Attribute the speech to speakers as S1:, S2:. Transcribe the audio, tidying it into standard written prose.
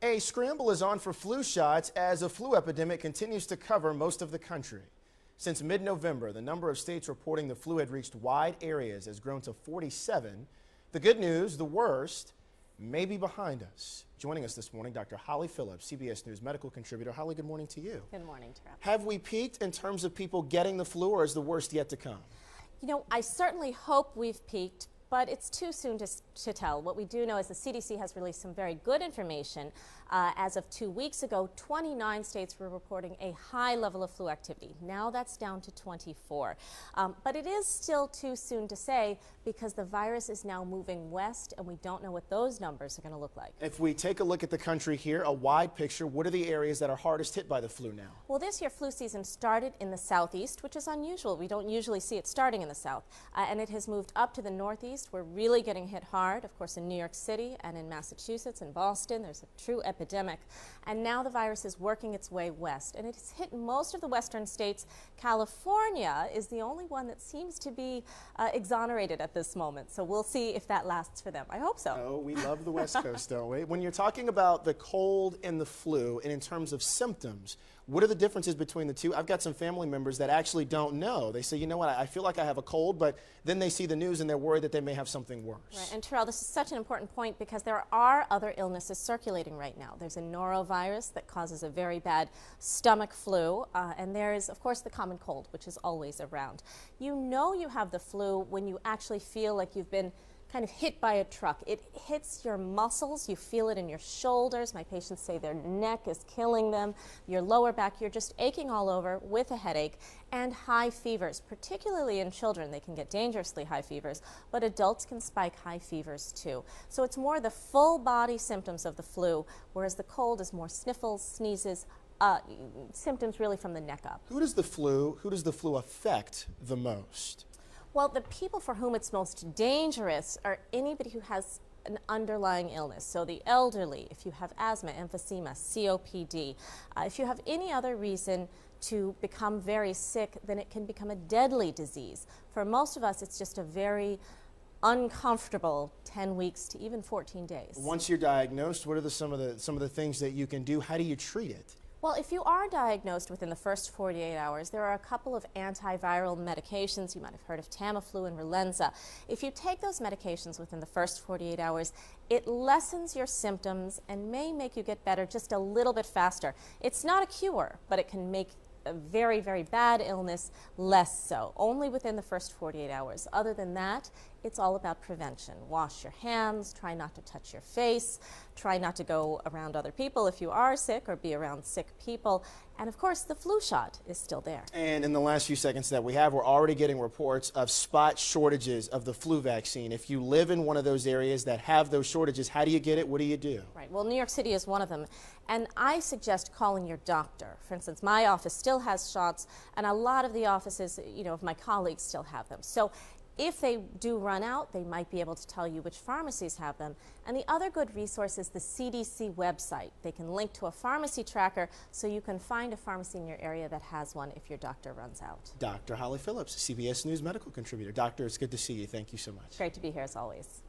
S1: A scramble is on for flu shots as a flu epidemic continues to cover most of the country. Since mid-November, the number of states reporting the flu had reached wide areas has grown to 47. The good news, the worst, may be behind us. Joining us this morning, Dr. Holly Phillips, CBS News medical contributor. Holly, good morning to you.
S2: Good morning, Terrell.
S1: Have we peaked in terms of people getting the flu, or is the worst yet to come?
S2: You know, I certainly hope we've peaked, but it's too soon to tell. What we do know is the CDC has released some very good information. As of 2 weeks ago, 29 states were reporting a high level of flu activity. Now that's down to 24. But it is still too soon to say because the virus is now moving west and we don't know what those numbers are going to look like.
S1: If we take a look at the country here, a wide picture, what are the areas that are hardest hit by the flu now?
S2: Well, this year flu season started in the southeast, which is unusual. We don't usually see it starting in the south. And it has moved up to the northeast. We're really getting hit hard, of course, in New York City and in Massachusetts and Boston. There's a true epidemic. And now the virus is working its way west. And it's hit most of the western states. California is the only one that seems to be exonerated at this moment. So we'll see if that lasts for them. I hope so.
S1: Oh, we love the West Coast, don't we? When you're talking about the cold and the flu, and in terms of symptoms, what are the differences between the two? I've got some family members that actually don't know. They say, you know what, I feel like I have a cold, but then they see the news and they're worried that they may have something worse.
S2: Right. And Terrell, this is such an important point because there are other illnesses circulating right now. There's a norovirus that causes a very bad stomach flu, and there is, of course, the common cold, which is always around. You know you have the flu when you actually feel like you've been kind of hit by a truck. It hits your muscles, you feel it in your shoulders. My patients say their neck is killing them, your lower back, you're just aching all over with a headache, and high fevers, particularly in children. They can get dangerously high fevers, but adults can spike high fevers too. So it's more the full body symptoms of the flu, whereas the cold is more sniffles, sneezes, symptoms really from the neck up.
S1: Who does the flu affect the most?
S2: Well, the people for whom it's most dangerous are anybody who has an underlying illness. So the elderly, if you have asthma, emphysema, COPD, if you have any other reason to become very sick, then it can become a deadly disease. For most of us, it's just a very uncomfortable 10 weeks to even 14 days.
S1: Once you're diagnosed, what are some of the things that you can do? How do you treat it?
S2: Well, if you are diagnosed within the first 48 hours, there are a couple of antiviral medications. You might have heard of Tamiflu and Relenza. If you take those medications within the first 48 hours, it lessens your symptoms and may make you get better just a little bit faster. It's not a cure, but it can make a very, very bad illness less so, only within the first 48 hours. Other than that, it's all about prevention. Wash your hands, try not to touch your face, try not to go around other people if you are sick or be around sick people. And of course, the flu shot is still there.
S1: And in the last few seconds that we have, we're already getting reports of spot shortages of the flu vaccine. If you live in one of those areas that have those shortages, how do you get it? What do you do?
S2: Right. Well, New York City is one of them. And I suggest calling your doctor. For instance, my office still has shots, and a lot of the offices, of my colleagues still have them. So if they do run out, they might be able to tell you which pharmacies have them. And the other good resource is the CDC website. They can link to a pharmacy tracker so you can find a pharmacy in your area that has one if your doctor runs out.
S1: Dr. Holly Phillips, CBS News medical contributor. Doctor, it's good to see you. Thank you so much.
S2: Great to be here as always.